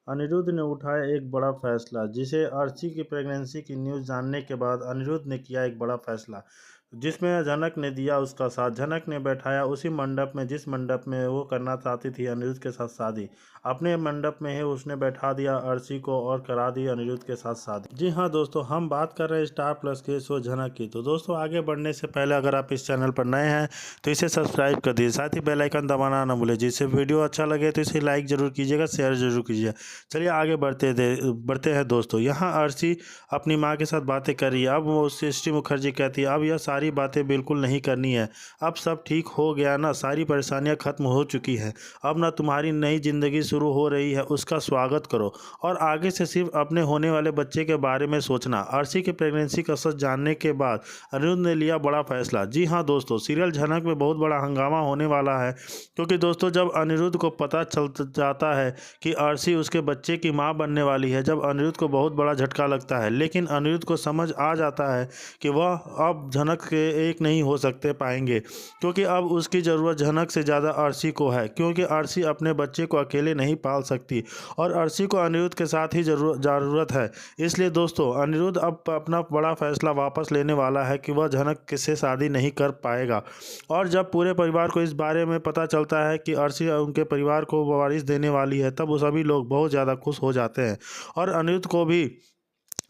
अनिरुद्ध ने उठाया एक बड़ा फैसला। जिसे अर्शी की प्रेगनेंसी की न्यूज़ जानने के बाद अनिरुद्ध ने किया एक बड़ा फैसला, जिसमें जनक ने दिया उसका साथ। जनक ने बैठाया उसी मंडप में जिस मंडप में वो करना चाहती थी अनिरुद्ध के साथ शादी। अपने मंडप में ही उसने बैठा दिया अर्शी को और करा दी अनिरुद्ध के साथ शादी। जी हाँ दोस्तों, हम बात कर रहे हैं स्टार प्लस के शो झनक की। तो दोस्तों, आगे बढ़ने से पहले अगर आप इस चैनल पर नए हैं तो इसे सब्सक्राइब कर दीजिए, साथ ही बेल आइकन दबाना ना भूलें। जिससे वीडियो अच्छा लगे तो इसे लाइक जरूर कीजिएगा, शेयर जरूर कीजिए। चलिए आगे बढ़ते हैं दोस्तों। यहाँ अर्शी अपनी माँ के साथ बातें कर रही है। अब वो सृष्टि मुखर्जी कहती है, अब यह सारी बातें बिल्कुल नहीं करनी है। अब सब ठीक हो गया ना, सारी परेशानियां खत्म हो चुकी हैं। अब ना तुम्हारी नई जिंदगी शुरू हो रही है, उसका स्वागत करो और आगे से सिर्फ अपने होने वाले बच्चे के बारे में सोचना। अर्शी की प्रेगनेंसी का सच जानने के बाद अनिरुद्ध ने लिया बड़ा फैसला। जी हाँ दोस्तों, सीरियल झनक में बहुत बड़ा हंगामा होने वाला है, क्योंकि दोस्तों जब अनिरुद्ध को पता चल जाता है कि अर्शी उसके बच्चे की मां बनने वाली है, जब अनिरुद्ध को बहुत बड़ा झटका लगता है। लेकिन अनिरुद्ध को समझ आ जाता है कि वह अब झनक के एक नहीं हो सकते पाएंगे, क्योंकि अब उसकी ज़रूरत झनक से ज़्यादा अर्शी को है, क्योंकि अर्शी अपने बच्चे को अकेले नहीं पाल सकती और अर्शी को अनिरुद्ध के साथ ही ज़रूरत है। इसलिए दोस्तों, अनिरुद्ध अब अपना बड़ा फैसला वापस लेने वाला है कि वह झनक से शादी नहीं कर पाएगा। और जब पूरे परिवार को इस बारे में पता चलता है कि अर्शी उनके परिवार को वारिस देने वाली है, तब वो सभी लोग बहुत ज़्यादा खुश हो जाते हैं और अनिरुद्ध को भी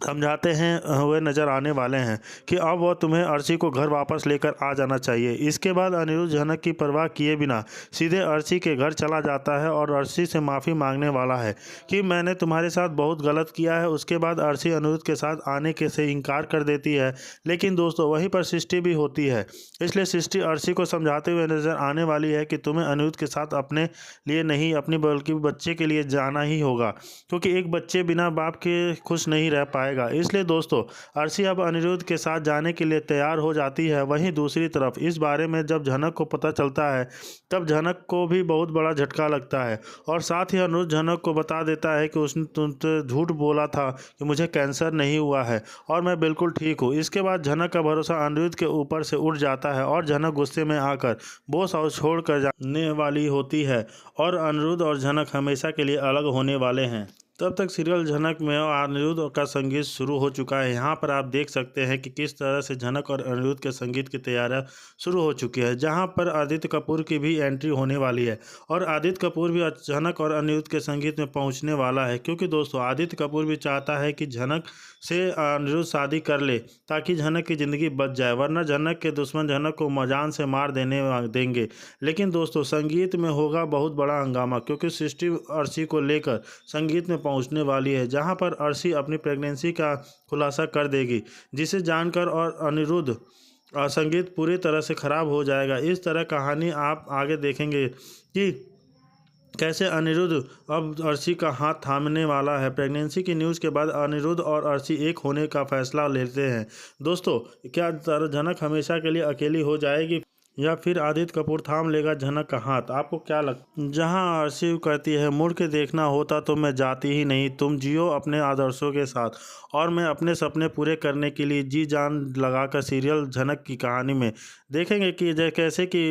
समझाते हैं हुए नजर आने वाले हैं कि अब वह तुम्हें अर्शी को घर वापस लेकर आ जाना चाहिए। इसके बाद अनिरुद्ध झनक की परवाह किए बिना सीधे अर्शी के घर चला जाता है और अर्शी से माफ़ी मांगने वाला है कि मैंने तुम्हारे साथ बहुत गलत किया है। उसके बाद अर्शी अनिरुद्ध के साथ आने के से इनकार कर देती है, लेकिन दोस्तों वहीं पर सृष्टि भी होती है। इसलिए सृष्टि अर्शी को समझाते हुए नजर आने वाली है कि तुम्हें अनिरुद्ध के साथ अपने लिए नहीं, अपनी बल्कि बच्चे के लिए जाना ही होगा, क्योंकि एक बच्चे बिना बाप के खुश नहीं रह पाएगा। इसलिए दोस्तों, अर्शी अब अनिरुद्ध के साथ जाने के लिए तैयार हो जाती है। वहीं दूसरी तरफ इस बारे में जब झनक को पता चलता है, तब झनक को भी बहुत बड़ा झटका लगता है और साथ ही अनिरुद्ध झनक को बता देता है कि उसने तुमसे झूठ बोला था कि मुझे कैंसर नहीं हुआ है और मैं बिल्कुल ठीक हूँ। इसके बाद झनक का भरोसा अनिरुद्ध के ऊपर से उठ जाता है और झनक गुस्से में आकर बोस हाउस छोड़कर जाने वाली होती है और अनिरुद्ध और झनक हमेशा के लिए अलग होने वाले हैं। तब तक सीरियल झनक में अनिरुद्ध का संगीत शुरू हो चुका है। यहाँ पर आप देख सकते हैं कि किस तरह से झनक और अनिरुद्ध के संगीत की तैयारियां शुरू हो चुकी है, जहाँ पर आदित्य कपूर की भी एंट्री होने वाली है और आदित्य कपूर भी झनक और अनिरुद्ध के संगीत में पहुँचने वाला है, क्योंकि दोस्तों आदित्य कपूर भी चाहता है कि झनक से अनिरुद्ध शादी कर ले ताकि झनक की ज़िंदगी बच जाए, वरना झनक के दुश्मन झनक को मजान से मार देंगे। लेकिन दोस्तों संगीत में होगा बहुत बड़ा हंगामा, क्योंकि सृष्टि अर्शी को लेकर संगीत में पहुंचने वाली है, जहां पर अर्शी अपनी प्रेगनेंसी का खुलासा कर देगी, जिसे जानकर और अनिरुद्ध संगीत पूरी तरह से खराब हो जाएगा। इस तरह कहानी आप आगे देखेंगे कि कैसे अनिरुद्ध अब अर्शी का हाथ थामने वाला है। प्रेगनेंसी की न्यूज़ के बाद अनिरुद्ध और अर्शी एक होने का फैसला लेते हैं। दोस्तों, क्या झनक हमेशा के लिए अकेली हो जाएगी या फिर आदित्य कपूर थाम लेगा झनक का हाथ? आपको क्या लगता है? जहां अर्शी कहती है, मुड़ के देखना होता तो मैं जाती ही नहीं, तुम जियो अपने आदर्शों के साथ और मैं अपने सपने पूरे करने के लिए जी जान लगाकर सीरियल झनक की कहानी में देखेंगे कि कैसे कि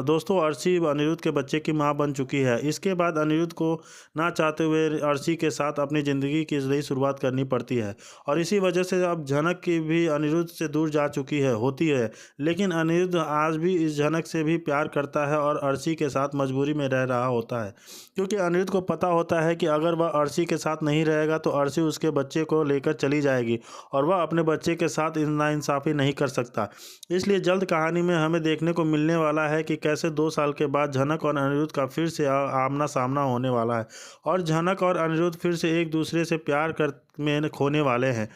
दोस्तों अर्शी अनिरुद्ध के बच्चे की मां बन चुकी है। इसके बाद अनिरुद्ध को ना चाहते हुए अर्शी के साथ अपनी ज़िंदगी की नई शुरुआत करनी पड़ती है और इसी वजह से अब झनक की भी अनिरुद्ध से दूर जा चुकी होती है। लेकिन अनिरुद्ध आज भी इस झनक से भी प्यार करता है और अर्शी के साथ मजबूरी में रह रहा होता है, क्योंकि अनिरुद्ध को पता होता है कि अगर वह अर्शी के साथ नहीं रहेगा तो अर्शी उसके बच्चे को लेकर चली जाएगी और वह अपने बच्चे के साथ नाइंसाफ़ी नहीं कर सकता। इसलिए जल्द कहानी में हमें देखने को मिलने वाला है कि कैसे 2 साल के बाद झनक और अनिरुद्ध का फिर से आमना सामना होने वाला है और झनक और अनिरुद्ध फिर से एक दूसरे से प्यार में खोने वाले हैं।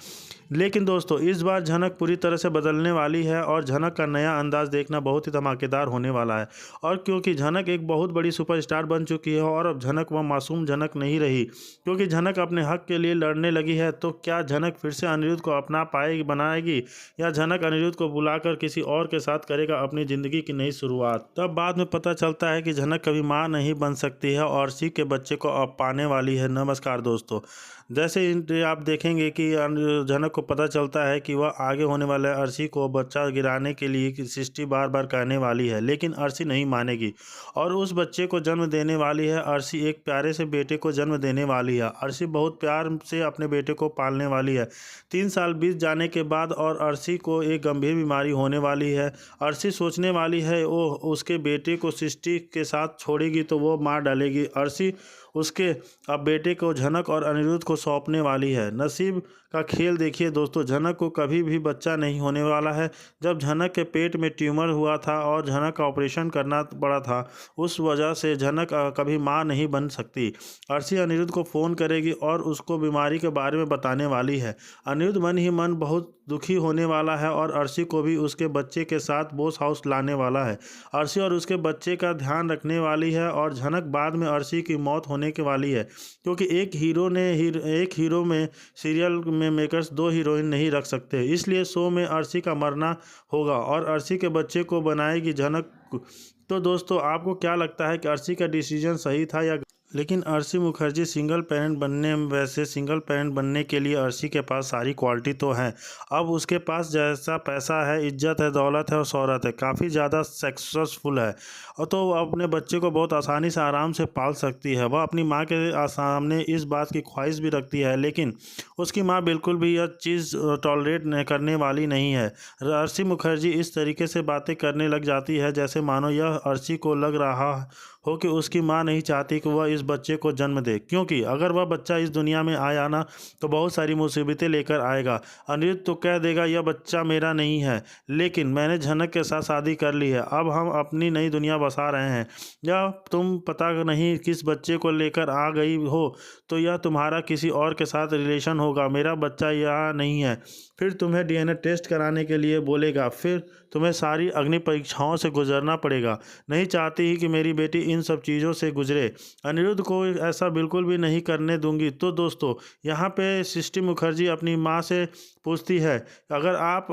लेकिन दोस्तों इस बार झनक पूरी तरह से बदलने वाली है और झनक का नया अंदाज देखना बहुत ही धमाकेदार होने वाला है। और क्योंकि झनक एक बहुत बड़ी सुपरस्टार बन चुकी है और अब झनक वह मासूम झनक नहीं रही, क्योंकि झनक अपने हक के लिए लड़ने लगी है। तो क्या झनक फिर से अनिरुद्ध को अपना बनाएगी या झनक अनिरुद्ध को बुलाकर किसी और के साथ करेगा अपनी ज़िंदगी की नई शुरुआत? तब बाद में पता चलता है कि झनक कभी माँ नहीं बन सकती है और अर्शी के बच्चे को अब पाने वाली है। नमस्कार दोस्तों, जैसे आप देखेंगे कि जनक को पता चलता है कि वह आगे होने वाले अर्शी को बच्चा गिराने के लिए कि सृष्टि बार बार कहने वाली है, लेकिन अर्शी नहीं मानेगी और उस बच्चे को जन्म देने वाली है। अर्शी एक प्यारे से बेटे को जन्म देने वाली है। अर्शी बहुत प्यार से अपने बेटे को पालने वाली है। 3 साल बीत जाने के बाद और अर्शी को एक गंभीर बीमारी होने वाली है। अर्शी सोचने वाली है वो उसके बेटे को सृष्टि के साथ छोड़ेगी तो वो मार डालेगी। अर्शी उसके अब बेटे को झनक और अनिरुद्ध को सौंपने वाली है। नसीब का खेल देखिए दोस्तों, झनक को कभी भी बच्चा नहीं होने वाला है। जब झनक के पेट में ट्यूमर हुआ था और झनक का ऑपरेशन करना पड़ा था, उस वजह से झनक कभी मां नहीं बन सकती। अर्शी अनिरुद्ध को फ़ोन करेगी और उसको बीमारी के बारे में बताने वाली है। अनिरुद्ध मन ही मन बहुत दुखी होने वाला है और अर्शी को भी उसके बच्चे के साथ बोस हाउस लाने वाला है। अर्शी और उसके बच्चे का ध्यान रखने वाली है और झनक बाद में अर्शी की मौत होने के वाली है, क्योंकि एक हीरो में सीरियल में मेकर्स 2 हीरोइन नहीं रख सकते, इसलिए शो में अर्शी का मरना होगा और अर्शी के बच्चे को बनाएगी झनक। तो दोस्तों, आपको क्या लगता है कि अर्शी का डिसीजन सही था या? लेकिन अर्शी मुखर्जी सिंगल पेरेंट बनने के लिए अर्शी के पास सारी क्वालिटी तो है। अब उसके पास जैसा पैसा है, इज्जत है, दौलत है और शोहरत है, काफ़ी ज़्यादा सक्सेसफुल है और तो वह अपने बच्चे को बहुत आसानी से आराम से पाल सकती है। वह अपनी माँ के सामने इस बात की ख्वाहिश भी रखती है, लेकिन उसकी माँ बिल्कुल भी यह चीज़ टॉलरेट करने वाली नहीं है। अर्शी मुखर्जी इस तरीके से बातें करने लग जाती है जैसे मानो यह अर्शी को लग रहा हो कि उसकी माँ नहीं चाहती कि वह इस बच्चे को जन्म दे, क्योंकि अगर वह बच्चा इस दुनिया में आया ना तो बहुत सारी मुसीबतें लेकर आएगा। अनिरुद्ध तो कह देगा यह बच्चा मेरा नहीं है, लेकिन मैंने झनक के साथ शादी कर ली है, अब हम अपनी नई दुनिया बसा रहे हैं। या तुम पता नहीं किस बच्चे को लेकर आ गई हो, तो यह तुम्हारा किसी और के साथ रिलेशन होगा, मेरा बच्चा यहाँ नहीं है। फिर तुम्हें डीएनए टेस्ट कराने के लिए बोलेगा, फिर तुम्हें सारी अग्नि परीक्षाओं से गुजरना पड़ेगा। नहीं चाहती ही कि मेरी बेटी इन सब चीज़ों से गुजरे। अनिरुद्ध को ऐसा बिल्कुल भी नहीं करने दूंगी। तो दोस्तों, यहाँ पे सृष्टि मुखर्जी अपनी माँ से पूछती है, अगर आप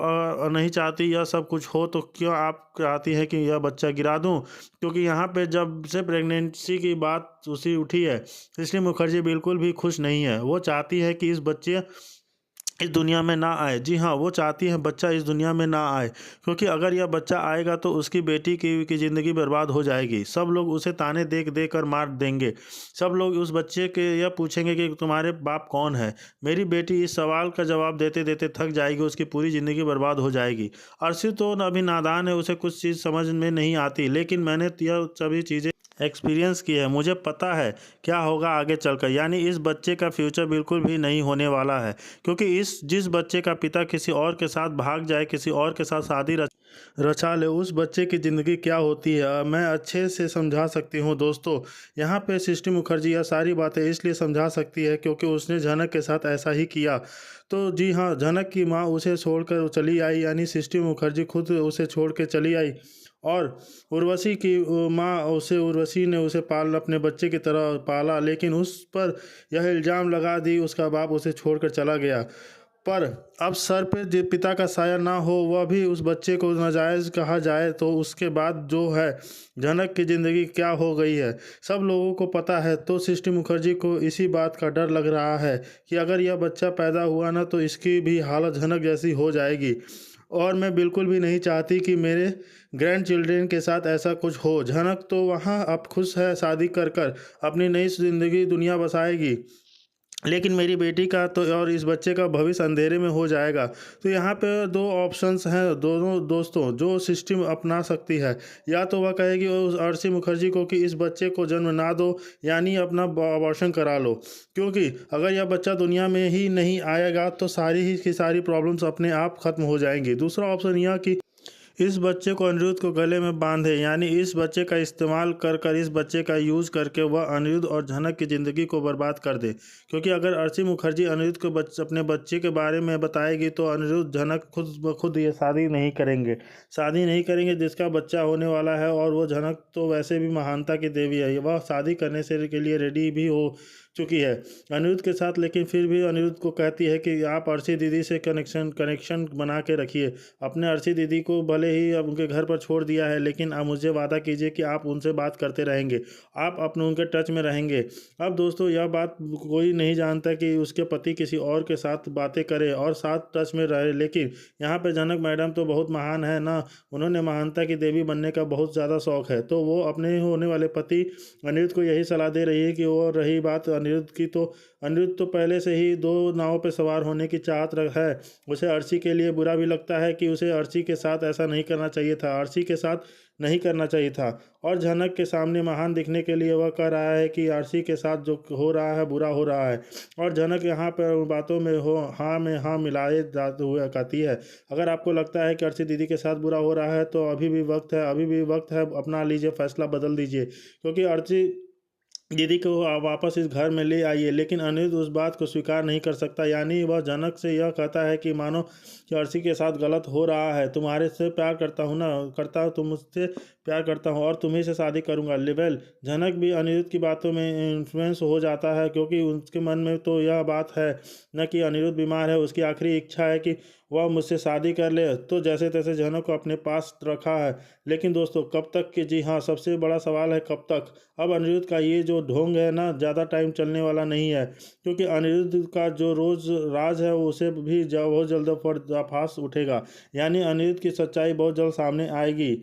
नहीं चाहती यह सब कुछ हो तो क्यों आप चाहती हैं कि यह बच्चा गिरा दूं? क्योंकि यहाँ पे जब से प्रेगनेंसी की बात उसी उठी है, सृष्टि मुखर्जी बिल्कुल भी खुश नहीं है। वो चाहती है कि इस बच्चे इस दुनिया में ना आए। जी हाँ, वो चाहती है बच्चा इस दुनिया में ना आए, क्योंकि अगर यह बच्चा आएगा तो उसकी बेटी की ज़िंदगी बर्बाद हो जाएगी। सब लोग उसे ताने दे कर मार देंगे। सब लोग उस बच्चे के यह पूछेंगे कि तुम्हारे बाप कौन है। मेरी बेटी इस सवाल का जवाब देते देते थक जाएगी, उसकी पूरी ज़िंदगी बर्बाद हो जाएगी। अर्शी तो अभी नादान है, उसे कुछ चीज़ समझ में नहीं आती, लेकिन मैंने यह सभी चीज़ें एक्सपीरियंस की है। मुझे पता है क्या होगा आगे चलकर, यानी इस बच्चे का फ्यूचर बिल्कुल भी नहीं होने वाला है, क्योंकि जिस बच्चे का पिता किसी और के साथ भाग जाए, किसी और के साथ शादी रचा ले, उस बच्चे की ज़िंदगी क्या होती है मैं अच्छे से समझा सकती हूँ। दोस्तों, यहाँ पे सृष्टि मुखर्जी यह सारी बातें इसलिए समझा सकती है क्योंकि उसने झनक के साथ ऐसा ही किया। तो जी हाँ, झनक की माँ उसे छोड़कर चली आई, यानी सृष्टि मुखर्जी खुद उसे छोड़ के चली आई और उर्वशी की माँ उर्वशी ने उसे अपने बच्चे की तरह पाला, लेकिन उस पर यह इल्ज़ाम लगा दी उसका बाप उसे छोड़कर चला गया। पर अब सर पे पिता का साया ना हो, वह भी उस बच्चे को नाजायज़ कहा जाए तो उसके बाद जो है झनक की ज़िंदगी क्या हो गई है सब लोगों को पता है। तो सृष्टि मुखर्जी को इसी बात का डर लग रहा है कि अगर यह बच्चा पैदा हुआ ना तो इसकी भी हालत झनक जैसी हो जाएगी, और मैं बिल्कुल भी नहीं चाहती कि मेरे ग्रैंड चिल्ड्रेन के साथ ऐसा कुछ हो। झनक तो वहाँ अब खुश है, शादी कर अपनी नई ज़िंदगी दुनिया बसाएगी, लेकिन मेरी बेटी का तो और इस बच्चे का भविष्य अंधेरे में हो जाएगा। तो यहाँ पे 2 ऑप्शंस हैं दोनों दोस्तों जो सिस्टम अपना सकती है। या तो वह कहेगी उस अर्शी मुखर्जी को कि इस बच्चे को जन्म ना दो, यानी अपना अबॉर्शन करा लो, क्योंकि अगर यह बच्चा दुनिया में ही नहीं आएगा तो सारी की सारी प्रॉब्लम्स अपने आप ख़त्म हो जाएंगी। दूसरा ऑप्शन यह कि इस बच्चे को अनिरुद्ध को गले में बांधे, यानी इस बच्चे का इस्तेमाल कर इस बच्चे का यूज़ करके वह अनिरुद्ध और झनक की ज़िंदगी को बर्बाद कर दे। क्योंकि अगर अर्शी मुखर्जी अनिरुद्ध को अपने बच्चे के बारे में बताएगी तो अनिरुद्ध झनक खुद ये शादी नहीं करेंगे जिसका बच्चा होने वाला है। और वो झनक तो वैसे भी महानता की देवी है, वह शादी करने से के लिए रेडी भी हो चुकी है अनिरुद्ध के साथ, लेकिन फिर भी अनिरुद्ध को कहती है कि आप अर्शी दीदी से कनेक्शन बना के रखिए। अपने अर्शी दीदी को भले ही अब उनके घर पर छोड़ दिया है, लेकिन आप मुझे वादा कीजिए कि आप उनसे बात करते रहेंगे, आप अपने उनके टच में रहेंगे। अब दोस्तों यह बात कोई नहीं जानता कि उसके पति किसी और के साथ बातें करे और साथ टच में रहे, लेकिन यहाँ पे जनक मैडम तो बहुत महान है ना, उन्होंने महानता की देवी बनने का बहुत ज़्यादा शौक है। तो वो अपने होने वाले पति अनिरुद्ध को यही सलाह दे रही है कि वो, रही बात अनिरुद्ध की, तो अनिरुद्ध तो पहले से ही दो नावों पर सवार होने की चाहत है। उसे अर्शी के लिए बुरा भी लगता है कि उसे अर्शी के साथ ऐसा नहीं करना चाहिए था, अर्शी के साथ नहीं करना चाहिए था। और जनक के सामने महान दिखने के लिए वह कह रहा है कि अर्शी के साथ जो हो रहा है बुरा हो रहा है। और जनक यहाँ पर बातों में हाँ मिलाए जाते हुए कहती है, अगर आपको लगता है कि अर्शी दीदी के साथ बुरा हो रहा है तो अभी भी वक्त है, अभी भी वक्त है, अपना लीजिए, फैसला बदल दीजिए, क्योंकि अर्शी दीदी को वापस इस घर में ले आइए। लेकिन अनिरुद्ध उस बात को स्वीकार नहीं कर सकता, यानी वह जनक से यह कहता है कि मानो कि अर्शी के साथ गलत हो रहा है, तुम्हारे से प्यार करता हूँ ना, करता हूँ, तुम मुझसे प्यार करता हूँ और तुम्ही से शादी करूँगा। लेवल जनक भी अनिरुद्ध की बातों में इन्फ्लुएंस हो जाता है, क्योंकि उसके मन में तो यह बात है न कि अनिरुद्ध बीमार है, उसकी आखिरी इच्छा है कि वह मुझसे शादी कर ले। तो जैसे तैसे जनक को अपने पास रखा है, लेकिन दोस्तों कब तक कि, जी हाँ, सबसे बड़ा सवाल है कब तक। अब अनिरुद्ध का ये जो ढोंग है ना, ज़्यादा टाइम चलने वाला नहीं है, क्योंकि अनिरुद्ध का जो रोज़ राज है उसे भी बहुत जल्द पर्दाफाश उठेगा, यानी अनिरुद्ध की सच्चाई बहुत जल्द सामने आएगी।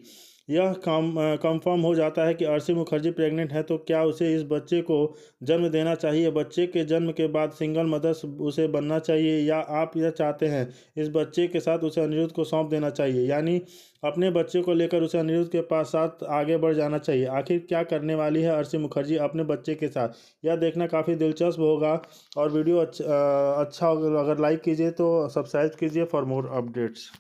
यह कंफर्म हो जाता है कि अर्शी मुखर्जी प्रेग्नेंट है, तो क्या उसे इस बच्चे को जन्म देना चाहिए? बच्चे के जन्म के बाद सिंगल मदर उसे बनना चाहिए, या आप यह चाहते हैं इस बच्चे के साथ उसे अनिरुद्ध को सौंप देना चाहिए, यानी अपने बच्चे को लेकर उसे अनिरुद्ध के पास साथ आगे बढ़ जाना चाहिए? आखिर क्या करने वाली है अर्शी मुखर्जी अपने बच्चे के साथ, यह देखना काफ़ी दिलचस्प होगा। और वीडियो अच्छा अगर लाइक कीजिए तो सब्सक्राइब कीजिए फॉर मोर अपडेट्स।